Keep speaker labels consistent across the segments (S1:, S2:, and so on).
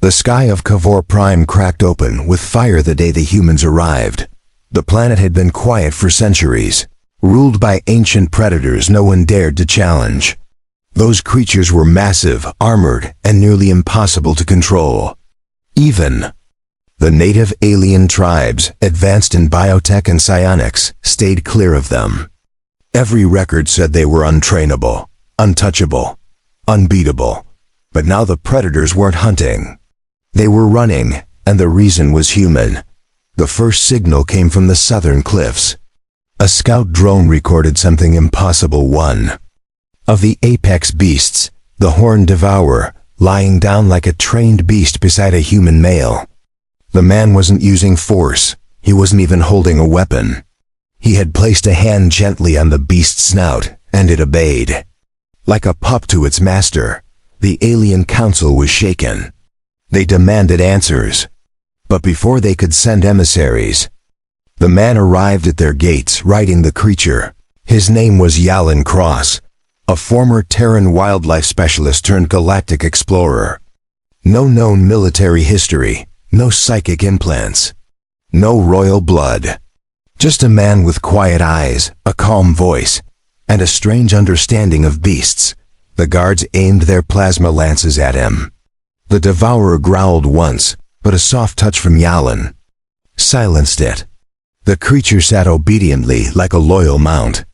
S1: The sky of Kavor Prime cracked open with fire the day the humans arrived. The planet had been quiet for centuries, ruled by ancient predators no one dared to challenge. Those creatures were massive, armored, and nearly impossible to control. Even the native alien tribes, advanced in biotech and psionics, stayed clear of them. Every record said they were untrainable, untouchable, unbeatable. But now the predators weren't hunting. They were running, and the reason was human. The first signal came from the southern cliffs. A scout drone recorded something impossible. One of the apex beasts, the horned devourer, lying down like a trained beast beside a human male. The man wasn't using force. He wasn't even holding a weapon. He had placed a hand gently on the beast's snout, and it obeyed. Like a pup to its master, the alien council was shaken. They demanded answers. But before they could send emissaries, the man arrived at their gates riding the creature. His name was Yalan Cross, a former Terran wildlife specialist turned galactic explorer. No known military history, no psychic implants, no royal blood. Just a man with quiet eyes, a calm voice, and a strange understanding of beasts. The guards aimed their plasma lances at him. The devourer growled once, but a soft touch from Yalan silenced it. The creature sat obediently like a loyal mount.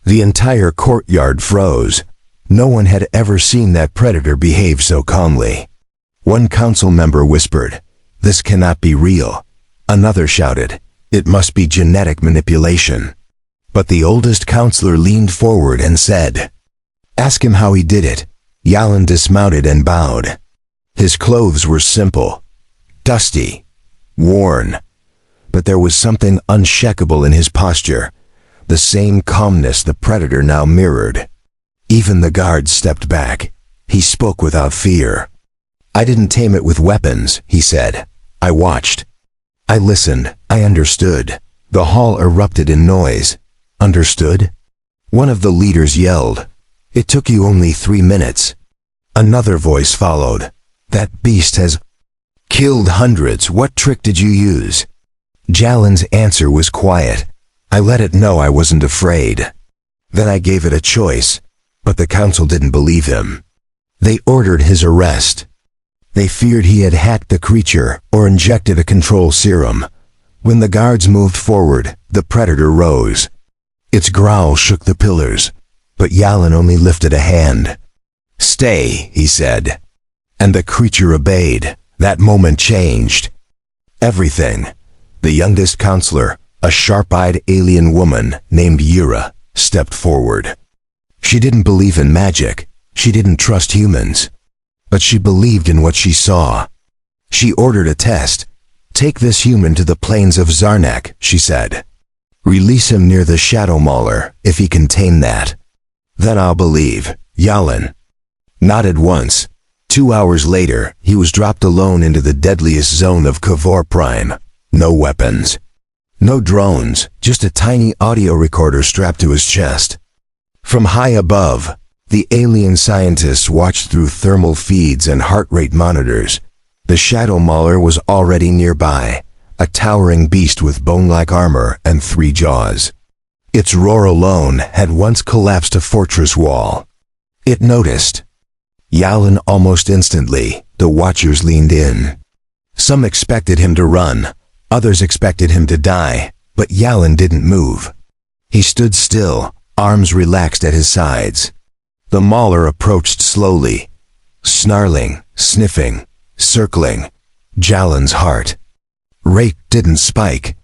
S1: The entire courtyard froze. No one had ever seen that predator behave so calmly. One council member whispered, "This cannot be real." Another shouted, "It must be genetic manipulation." But the oldest counselor leaned forward and said, "Ask him how he did it." Yalan dismounted and bowed. His clothes were simple, dusty, worn, but there was something unshakable in his posture, the same calmness the predator now mirrored. Even the guards stepped back. He spoke without fear. "I didn't tame it with weapons," he said. "I watched. I listened. I understood." The hall erupted in noise. "Understood?" One of the leaders yelled. "It took you only 3 minutes." Another voice followed. "That beast has killed hundreds. What trick did you use?" Yalan's answer was quiet. "I let it know I wasn't afraid. Then I gave it a choice." But the council didn't believe him. They ordered his arrest. They feared he had hacked the creature or injected a control serum. When the guards moved forward, the predator rose. Its growl shook the pillars, but Yalan only lifted a hand. "Stay," he said. And the creature obeyed. That moment changed everything. The youngest counselor, a sharp-eyed alien woman named Yura, stepped forward. She didn't believe in magic. She didn't trust humans. But she believed in what she saw. She ordered a test. "Take this human to the plains of Zarnak," she said. "Release him near the Shadow Mauler, if he can tame that. Then I'll believe." Yalan nodded once. 2 hours later, he was dropped alone into the deadliest zone of Kavor Prime. No weapons. No drones, just a tiny audio recorder strapped to his chest. From high above, the alien scientists watched through thermal feeds and heart rate monitors. The Shadow Mauler was already nearby, a towering beast with bone-like armor and 3 jaws. Its roar alone had once collapsed a fortress wall. It noticed Yalan almost instantly. The watchers leaned in. Some expected him to run, others expected him to die, but Yalan didn't move. He stood still, arms relaxed at his sides. The Mauler approached slowly, snarling, sniffing, circling. Yalan's heart rate didn't spike.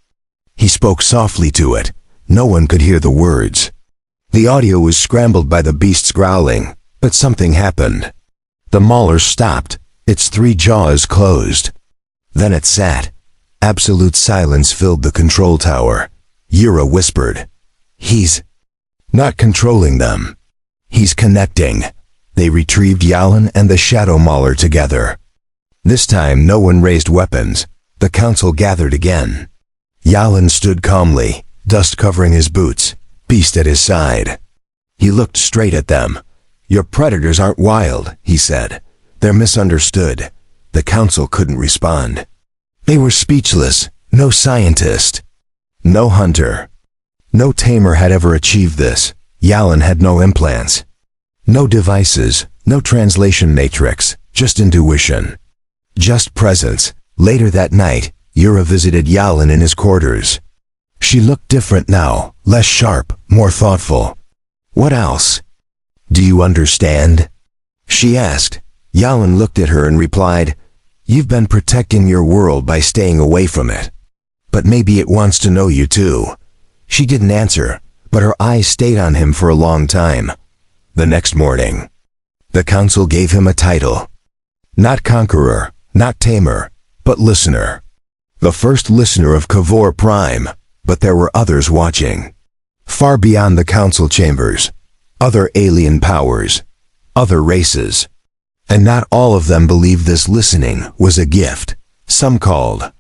S1: He spoke softly to it. No one could hear the words. The audio was scrambled by the beast's growling, but something happened. The Mauler stopped, its 3 jaws closed. Then it sat. Absolute silence filled the control tower. Yura whispered, "He's not controlling them. He's connecting." They retrieved Yalan and the Shadow Mauler together. This time no one raised weapons. The council gathered again. Yalan stood calmly, dust covering his boots, beast at his side. He looked straight at them. "Your predators aren't wild," he said. "They're misunderstood. The council couldn't respond. They were speechless. No scientist, no hunter, no tamer had ever achieved this. Yalin had no implants, no devices, no translation matrix, just intuition, just presence. Later that night, Yura visited Yalin in his quarters. She looked different now, less sharp, more thoughtful. What else? Do you understand? She asked. Yalin looked at her and replied, "You've been protecting your world by staying away from it. But maybe it wants to know you too." She didn't answer, but her eyes stayed on him for a long time. The next morning, the council gave him a title. Not conqueror, not tamer, but listener. The first listener of Kavor Prime, but there were others watching. Far beyond the council chambers. Other alien powers. Other races. And not all of them believed this listening was a gift. Some called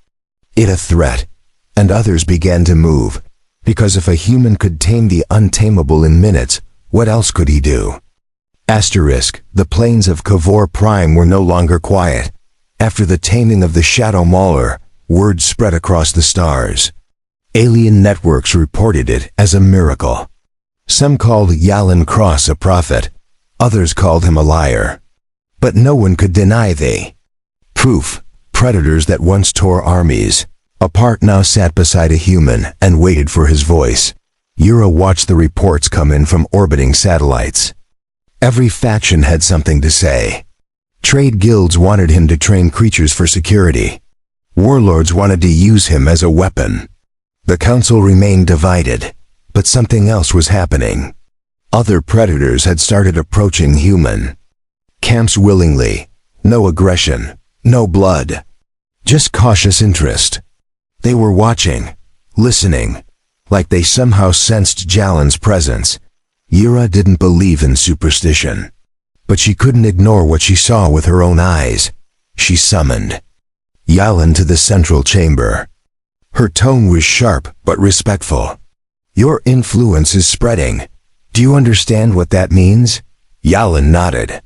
S1: it a threat. And others began to move, because if a human could tame the untamable in minutes, what else could he do? Asterisk, the plains of Kavor Prime were no longer quiet. After the taming of the Shadow Mauler, word spread across the stars. Alien networks reported it as a miracle. Some called Yalin Cross a prophet, others called him a liar. But no one could deny the proof. Predators that once tore armies apart now sat beside a human and waited for his voice. Yura watched the reports come in from orbiting satellites. Every faction had something to say. Trade guilds wanted him to train creatures for security. Warlords wanted to use him as a weapon. The council remained divided, but something else was happening. Other predators had started approaching human camps willingly. No aggression, no blood, just cautious interest. They were watching, listening, like they somehow sensed Jalin's presence. Yura didn't believe in superstition, but she couldn't ignore what she saw with her own eyes. She summoned Yalin to the central chamber. Her tone was sharp but respectful. "Your influence is spreading. Do you understand what that means?" Yalin nodded.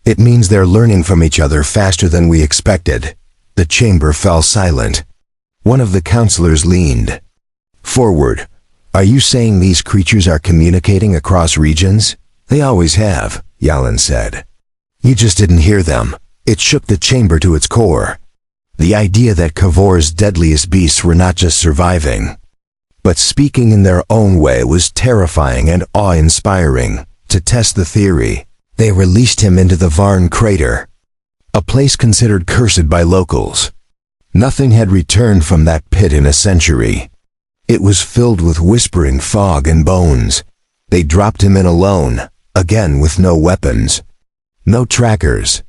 S1: "It means they're learning from each other faster than we expected." The chamber fell silent. One of the counselors leaned forward. "Are you saying these creatures are communicating across regions?" "They always have," Yalin said. "You just didn't hear them." It shook the chamber to its core. The idea that Kavor's deadliest beasts were not just surviving, but speaking in their own way was terrifying and awe-inspiring. To test the theory, they released him into the Varn crater, a place considered cursed by locals. Nothing had returned from that pit in a century. It was filled with whispering fog and bones. They dropped him in alone, again with no weapons, no trackers,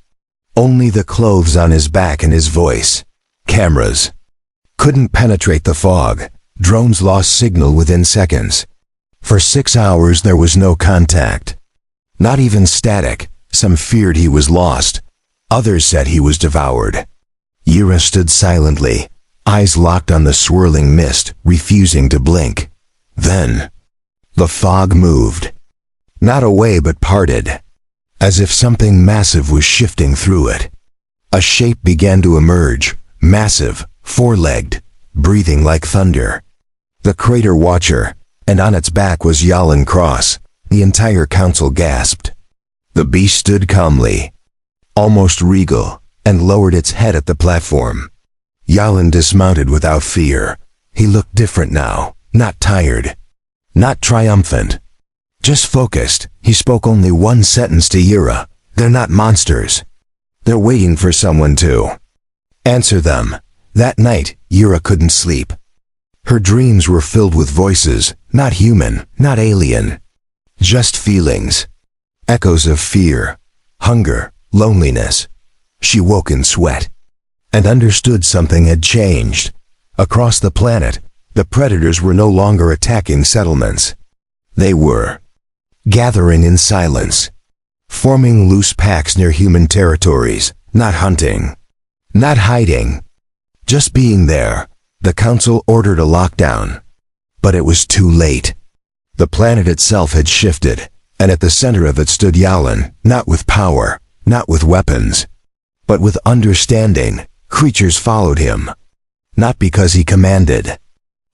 S1: only the clothes on his back and his voice. Cameras couldn't penetrate the fog. Drones lost signal within seconds. For 6 hours there was no contact. Not even static. Some feared he was lost. Others said he was devoured. Yura stood silently, eyes locked on the swirling mist, refusing to blink. Then, the fog moved. Not away but parted, as if something massive was shifting through it. A shape began to emerge, massive, four-legged, breathing like thunder. The crater watcher, and on its back was Yalin Cross. The entire council gasped. The beast stood calmly, almost regal, and lowered its head at the platform. Yalin dismounted without fear. He looked different now, not tired, not triumphant, just focused. He spoke only one sentence to Yura. "They're not monsters. They're waiting for someone to answer them." That night, Yura couldn't sleep. Her dreams were filled with voices, not human, not alien, just feelings. Echoes of fear, hunger, loneliness. She woke in sweat and understood something had changed. Across the planet, the predators were no longer attacking settlements. They were gathering in silence, forming loose packs near human territories, not hunting, not hiding, just being there. The council ordered a lockdown, but it was too late. The planet itself had shifted, and at the center of it stood Yalin, not with power, not with weapons, But with understanding, creatures followed him. Not because he commanded,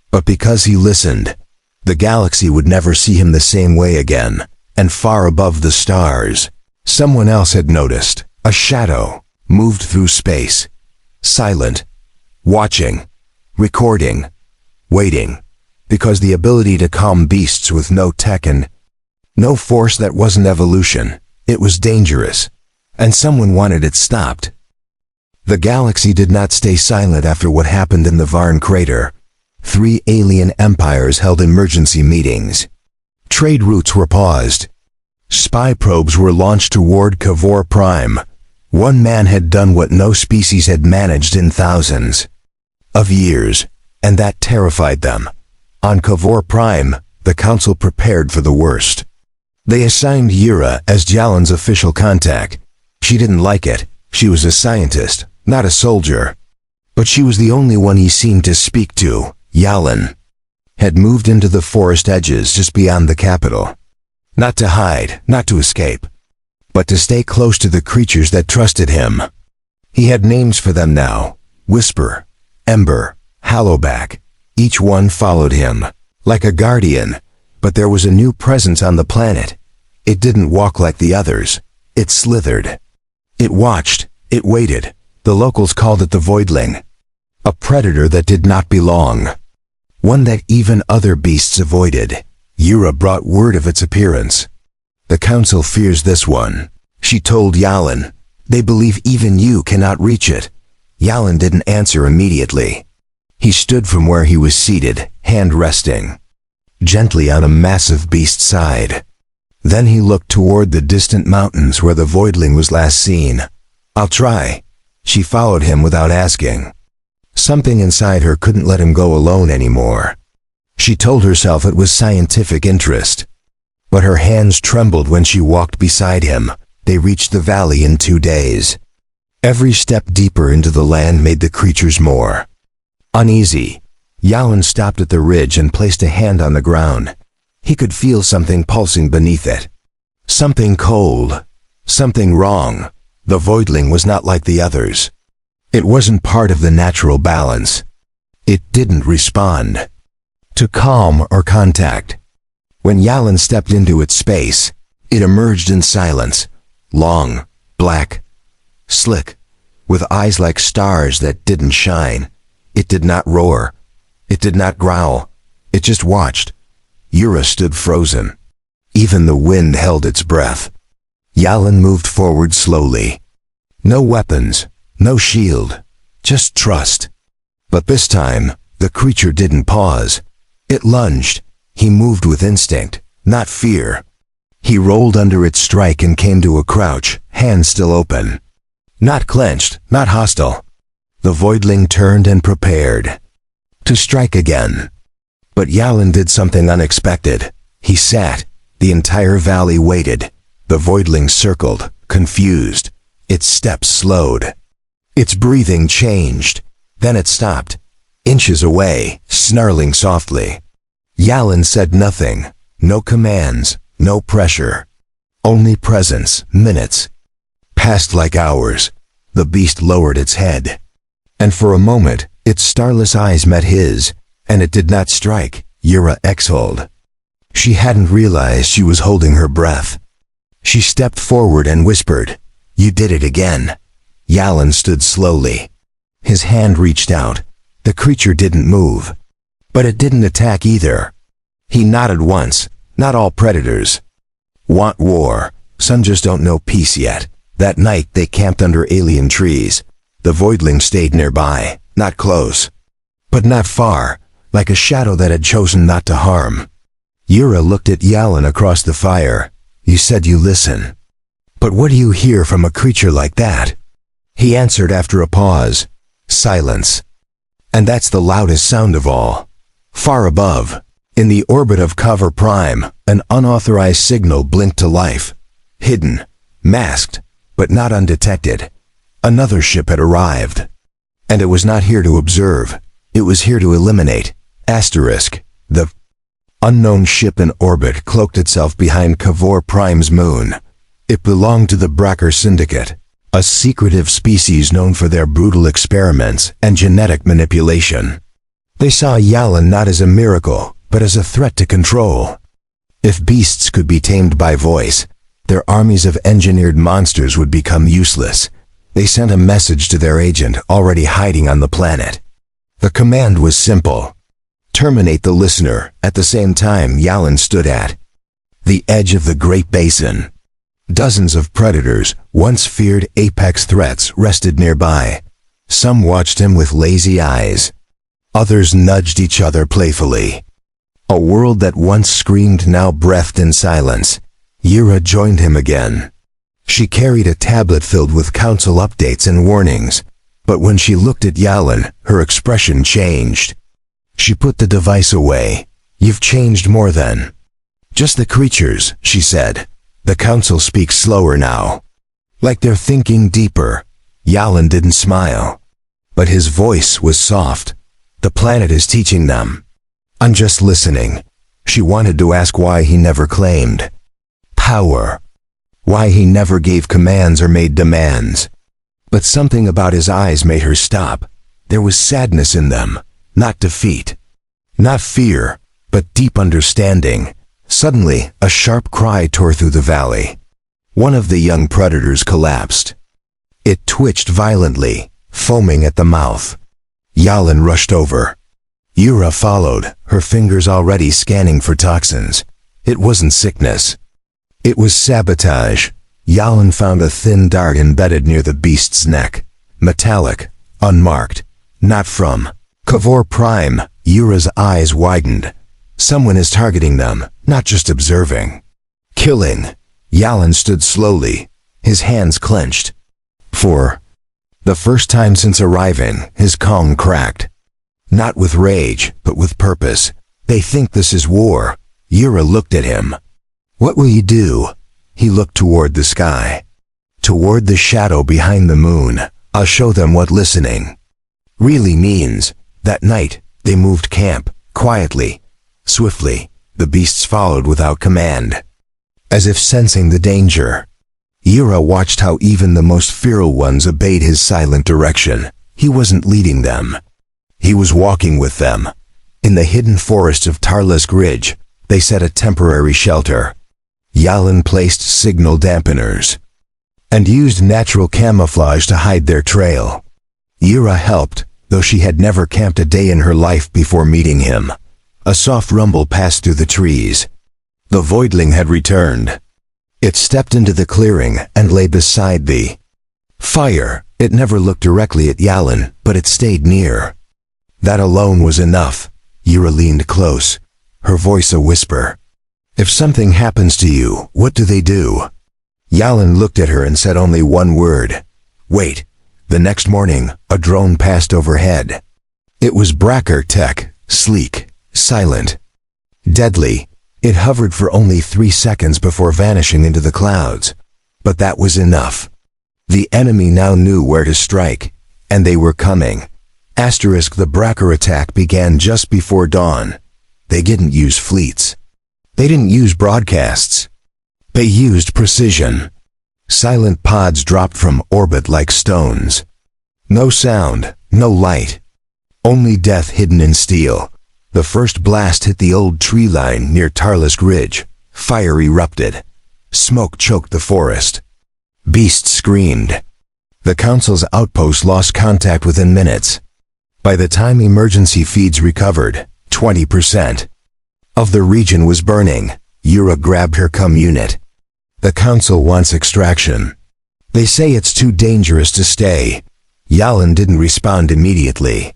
S1: but because he listened. The galaxy would never see him the same way again, and far above the stars, someone else had noticed. A shadow moved through space, silent, watching, recording, waiting, because the ability to calm beasts with no tech and no force, that wasn't evolution. It was dangerous, and someone wanted it stopped. The galaxy did not stay silent after what happened in the Varn crater. 3 alien empires held emergency meetings. Trade routes were paused. Spy probes were launched toward Kavor Prime. One man had done what no species had managed in thousands of years, and that terrified them. On Kavor Prime, the Council prepared for the worst. They assigned Yura as Jalen's official contact. She didn't like it. She was a scientist, not a soldier. But she was the only one he seemed to speak to. Jalen had moved into the forest edges just beyond the capital. Not to hide, not to escape, but to stay close to the creatures that trusted him. He had names for them now: Whisper, Ember, Hallowback. Each one followed him, like a guardian, but there was a new presence on the planet. It didn't walk like the others. It slithered. It watched. It waited. The locals called it the Voidling. A predator that did not belong. One that even other beasts avoided. Yura brought word of its appearance. The Council fears this one, she told Jalen. They believe even you cannot reach it. Jalen didn't answer immediately. He stood from where he was seated, hand resting gently on a massive beast's side. Then he looked toward the distant mountains where the Voidling was last seen. I'll try. She followed him without asking. Something inside her couldn't let him go alone anymore. She told herself it was scientific interest. But her hands trembled when she walked beside him. They reached the valley in 2 days. Every step deeper into the land made the creatures more uneasy. Jalen stopped at the ridge and placed a hand on the ground. He could feel something pulsing beneath it. Something cold. Something wrong. The Voidling was not like the others. It wasn't part of the natural balance. It didn't respond to calm or contact. When Jalen stepped into its space, it emerged in silence. Long, black, slick, with eyes like stars that didn't shine. It did not roar. It did not growl. It just watched. Yura stood frozen. Even the wind held its breath. Jalen moved forward slowly. No weapons, no shield, just trust. But this time, the creature didn't pause. It lunged. He moved with instinct, not fear. He rolled under its strike and came to a crouch, hands still open. Not clenched, not hostile. The Voidling turned and prepared to strike again. But Jalen did something unexpected. He sat. The entire valley waited. The Voidling circled, confused. Its steps slowed. Its breathing changed. Then it stopped. Inches away, snarling softly. Jalen said nothing. No commands, no pressure. Only presence. Minutes passed like hours. The beast lowered its head. And for a moment, its starless eyes met his, and it did not strike. Yura exhaled. She hadn't realized she was holding her breath. She stepped forward and whispered, "You did it again." Jalen stood slowly. His hand reached out. The creature didn't move. But it didn't attack either. He nodded once. Not all predators want war. Some just don't know peace yet. That night they camped under alien trees. The Voidling stayed nearby, not close, but not far, like a shadow that had chosen not to harm. Yura looked at Jalen across the fire. "You said you listen. But what do you hear from a creature like that?" He answered after a pause. Silence. And that's the loudest sound of all. Far above, in the orbit of Kavor Prime, an unauthorized signal blinked to life. Hidden, masked, but not undetected. Another ship had arrived. And it was not here to observe. It was here to eliminate. Asterisk. The unknown ship in orbit cloaked itself behind Kavor Prime's moon. It belonged to the Bracker Syndicate. a secretive species known for their brutal experiments and genetic manipulation. They saw Yalan not as a miracle, but as a threat to control. If beasts could be tamed by voice, their armies of engineered monsters would become useless. They sent a message to their agent already hiding on the planet. The command was simple: terminate the listener. At the same time, Yalan stood at the edge of the Great Basin. Dozens of predators, once feared apex threats, rested nearby. Some watched him with lazy eyes. Others nudged each other playfully. A world that once screamed now breathed in silence. Yura joined him again. She carried a tablet filled with council updates and warnings, but when she looked at Yalan, her expression changed. She put the device away. "You've changed more than just the creatures," she said. "The council speaks slower now. Like they're thinking deeper." Yalan didn't smile, but his voice was soft. "The planet is teaching them. I'm just listening." She wanted to ask why he never claimed power, why he never gave commands or made demands. But something about his eyes made her stop. There was sadness in them, not defeat, not fear, but deep understanding. Suddenly, a sharp cry tore through the valley. One of the young predators collapsed. It twitched violently, foaming at the mouth. Yalan rushed over. Yura followed, her fingers already scanning for toxins. It wasn't sickness. It was sabotage. Yalan found a thin dart embedded near the beast's neck. Metallic, unmarked. Not from Kavor Prime. Yura's eyes widened. Someone is targeting them, not just observing. Killing. Yalan stood slowly, his hands clenched. For the first time since arriving, his calm cracked. Not with rage, but with purpose. "They think this is war." Yura looked at him. "What will you do?" He looked toward the sky, toward the shadow behind the moon. "I'll show them what listening really means." That night, they moved camp, quietly, swiftly. The beasts followed without command, as if sensing the danger. Yura watched how even the most feral ones obeyed his silent direction. He wasn't leading them. He was walking with them. In the hidden forest of Tarlesk Ridge, they set a temporary shelter. Yalan placed signal dampeners and used natural camouflage to hide their trail. Yura helped, though she had never camped a day in her life before meeting him. A soft rumble passed through the trees. The voidling had returned. It stepped into the clearing and lay beside the fire. It never looked directly at Yalan, but it stayed near. That alone was enough. Yura leaned close, her voice a whisper. "If something happens to you, what do they do?" Yalan looked at her and said only one word: "Wait." The next morning, a drone passed overhead. It was Bracker tech, sleek, silent, deadly. It hovered for only 3 seconds before vanishing into the clouds. But that was enough. The enemy now knew where to strike, and they were coming. The Bracker attack began just before dawn. They didn't use fleets. They didn't use broadcasts. They used precision. Silent pods dropped from orbit like stones. No sound, no light. Only death hidden in steel. The first blast hit the old tree line near Tarlesk Ridge. Fire erupted. Smoke choked the forest. Beasts screamed. The council's outpost lost contact within minutes. By the time emergency feeds recovered, 20% of the region was burning. Yura grabbed her unit. "The council wants extraction. They say it's too dangerous to stay." Yalan didn't respond immediately.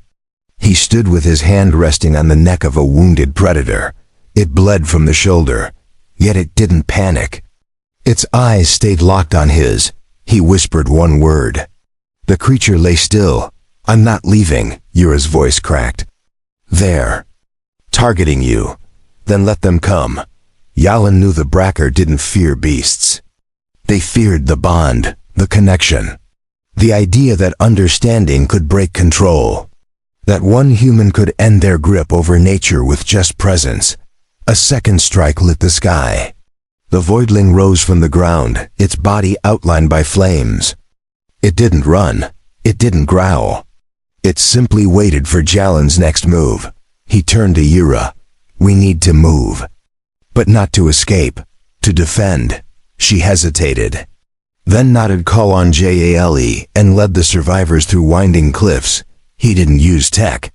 S1: He stood with his hand resting on the neck of a wounded predator. It bled from the shoulder, yet it didn't panic. Its eyes stayed locked on his. He whispered one word. The creature lay still. "I'm not leaving," Yura's voice cracked. "They're targeting you. Then let them come." Yalan knew the Bracker didn't fear beasts. They feared the bond, the connection. The idea that understanding could break control. That one human could end their grip over nature with just presence. A second strike lit the sky. The voidling rose from the ground, its body outlined by flames. It didn't run. It didn't growl. It simply waited for Jalen's next move. He turned to Yura. "We need to move." But not to escape. To defend. She hesitated. Then nodded call on Jale and led the survivors through winding cliffs. He didn't use tech.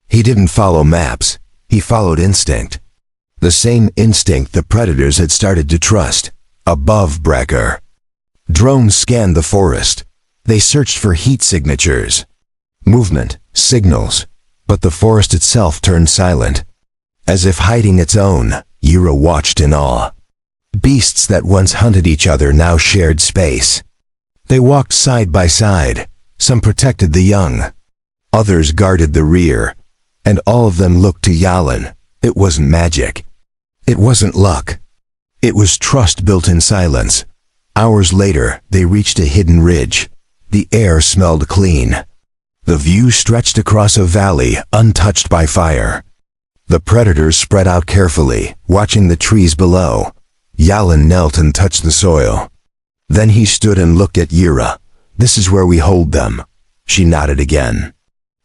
S1: He didn't follow maps. He followed instinct. The same instinct the predators had started to trust. Above Brecker. Drones scanned the forest. They searched for heat signatures. Movement, signals. But the forest itself turned silent. As if hiding its own, Yura watched in awe. Beasts that once hunted each other now shared space. They walked side by side. Some protected the young. Others guarded the rear. And all of them looked to Yalen. It wasn't magic. It wasn't luck. It was trust built in silence. Hours later, they reached a hidden ridge. The air smelled clean. The view stretched across a valley untouched by fire. The predators spread out carefully, watching the trees below. Yalen knelt and touched the soil. Then he stood and looked at Yura. "This is where we hold them." She nodded again.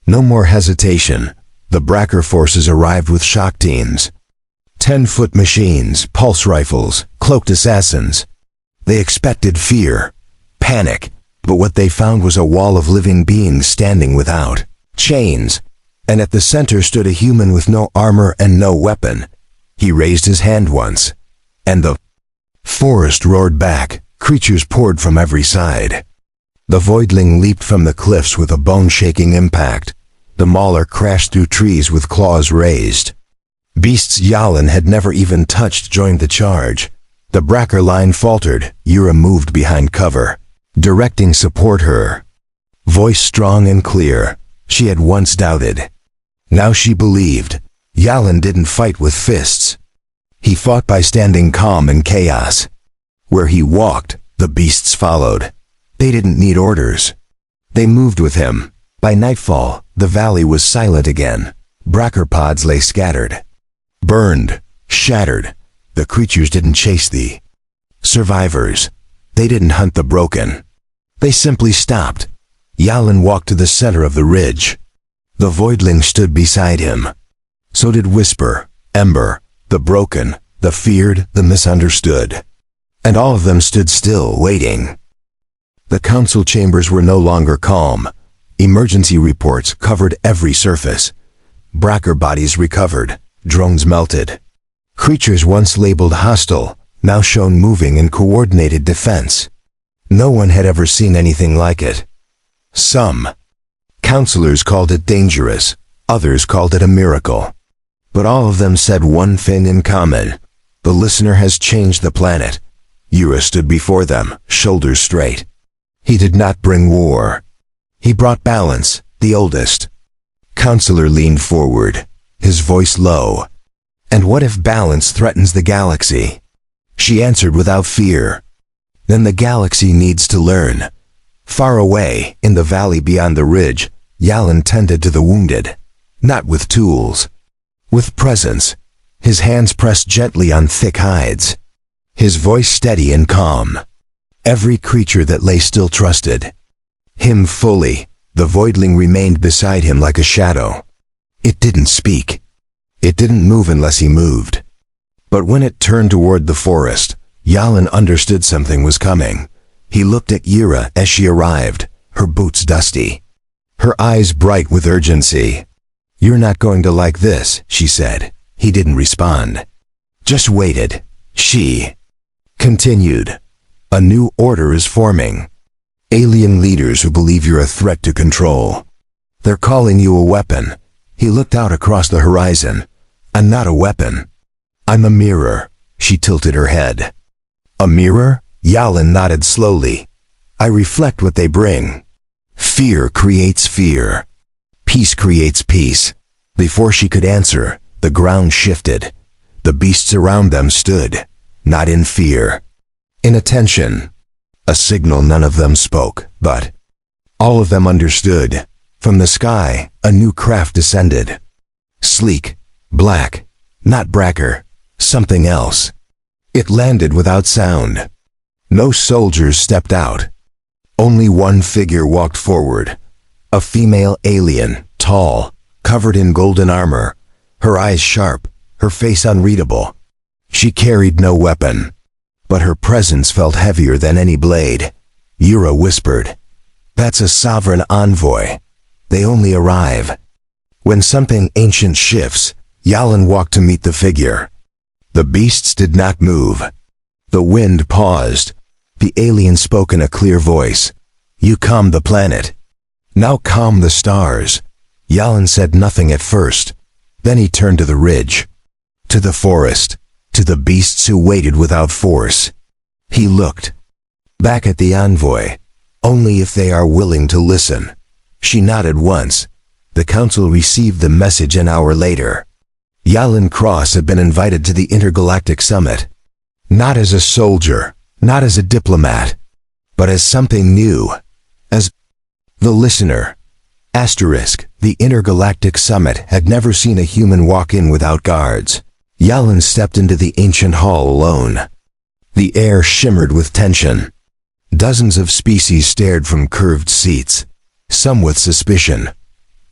S1: No more hesitation. The Brecker forces arrived with shock teams. 10-foot machines, pulse rifles, cloaked assassins. They expected fear, panic, but what they found was a wall of living beings standing without chains. And at the center stood a human with no armor and no weapon. He raised his hand once. And the forest roared back. Creatures poured from every side. The voidling leaped from the cliffs with a bone-shaking impact. The mauler crashed through trees with claws raised. Beasts Yalen had never even touched joined the charge. The Brecker line faltered. Yura moved behind cover, directing support her. Voice strong and clear. She had once doubted. Now she believed. Yalen didn't fight with fists. He fought by standing calm in chaos. Where he walked, the beasts followed. They didn't need orders. They moved with him. By nightfall, the valley was silent again. Brecker pods lay scattered. Burned, shattered. The creatures didn't chase the survivors. They didn't hunt the broken. They simply stopped. Yalen walked to the center of the ridge. The voidling stood beside him. So did Whisper, Ember, the broken, the feared, the misunderstood. And all of them stood still, waiting. The council chambers were no longer calm. Emergency reports covered every surface. Brecker bodies recovered. Drones melted. Creatures once labeled hostile, now shown moving in coordinated defense. No one had ever seen anything like it. Some counselors called it dangerous, others called it a miracle. But all of them said one thing in common. The listener has changed the planet. Yura stood before them, shoulders straight. He did not bring war. He brought balance, the oldest. Counselor leaned forward, his voice low. "And what if balance threatens the galaxy?" She answered without fear. "Then the galaxy needs to learn." Far away, in the valley beyond the ridge, Yalen tended to the wounded. Not with tools. With presence. His hands pressed gently on thick hides. His voice steady and calm. Every creature that lay still trusted him fully. The voidling remained beside him like a shadow. It didn't speak. It didn't move unless he moved. But when it turned toward the forest, Yalen understood something was coming. He looked at Yura as she arrived, her boots dusty, her eyes bright with urgency. "You're not going to like this," she said. He didn't respond. Just waited. She continued. "A new order is forming. Alien leaders who believe you're a threat to control. They're calling you a weapon." He looked out across the horizon. "I'm not a weapon. I'm a mirror." She tilted her head. "A mirror?" Yalen nodded slowly. "I reflect what they bring. Fear creates fear. Peace creates peace." Before she could answer, the ground shifted. The beasts around them stood, not in fear, in attention. A signal none of them spoke, but all of them understood. From the sky, a new craft descended. Sleek, black, not Brecker, something else. It landed without sound. No soldiers stepped out. Only one figure walked forward. A female alien, tall, covered in golden armor, her eyes sharp, her face unreadable. She carried no weapon, but her presence felt heavier than any blade. Yura whispered, "That's a sovereign envoy. They only arrive." When something ancient shifts, Yalan walked to meet the figure. The beasts did not move. The wind paused. The alien spoke in a clear voice. "You calmed the planet. Now calm the stars." Yalan said nothing at first. Then he turned to the ridge, to the forest, to the beasts who waited without force. He looked back at the envoy. "Only if they are willing to listen." She nodded once. The council received the message an hour later. Yalan Cross had been invited to the Intergalactic Summit. Not as a soldier, not as a diplomat, but as something new. As the listener. The Intergalactic Summit had never seen a human walk in without guards. Yalan stepped into the ancient hall alone. The air shimmered with tension. Dozens of species stared from curved seats, some with suspicion,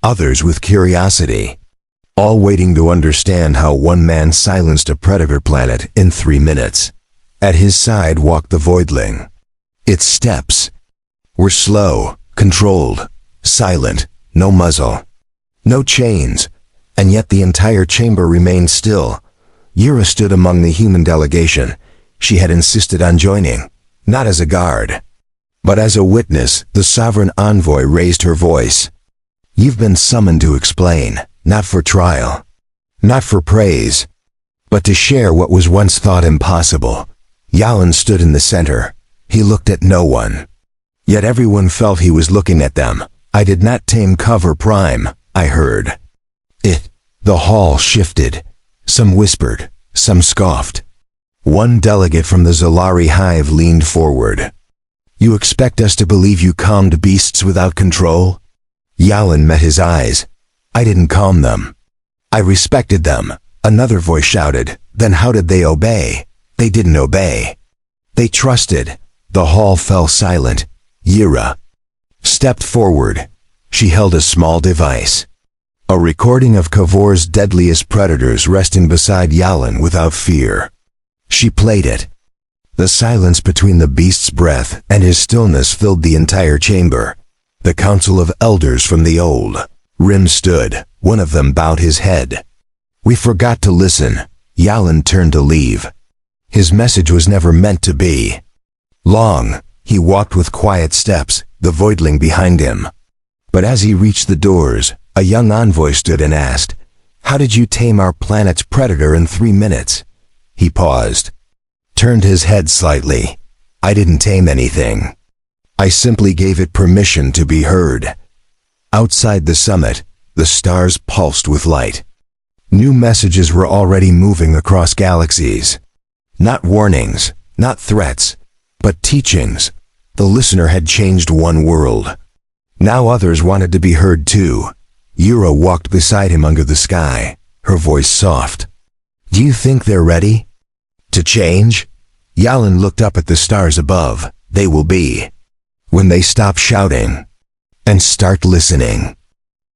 S1: others with curiosity, all waiting to understand how one man silenced a predator planet in 3 minutes. At his side walked the Voidling. Its steps were slow, controlled, silent, no muzzle, no chains, and yet the entire chamber remained still. Yura stood among the human delegation. She had insisted on joining, not as a guard, but as a witness. The sovereign envoy raised her voice. "You've been summoned to explain, not for trial, not for praise, but to share what was once thought impossible." Yalan stood in the center. He looked at no one. Yet everyone felt he was looking at them. "I did not tame Kavor Prime," I heard. The hall shifted. Some whispered, some scoffed. One delegate from the Zolari hive leaned forward. "You expect us to believe you calmed beasts without control?" Yalan met his eyes. "I didn't calm them. I respected them." Another voice shouted. "Then how did they obey?" "They didn't obey. They trusted." The hall fell silent. Yura stepped forward. She held a small device. A recording of Kavor's deadliest predators resting beside Yalan without fear. She played it. The silence between the beast's breath and his stillness filled the entire chamber. The council of elders from the old rim stood. One of them bowed his head. "We forgot to listen." Yalan turned to leave. His message was never meant to be long. He walked with quiet steps, the Voidling behind him. But as he reached the doors, a young envoy stood and asked, "How did you tame our planet's predator in 3 minutes?" He paused, turned his head slightly. "I didn't tame anything. I simply gave it permission to be heard." Outside the summit, the stars pulsed with light. New messages were already moving across galaxies. Not warnings, not threats, but teachings. The listener had changed one world. Now others wanted to be heard too. Yura walked beside him under the sky, her voice soft. "Do you think they're ready to change?" Yalan looked up at the stars above. "They will be, when they stop shouting and start listening."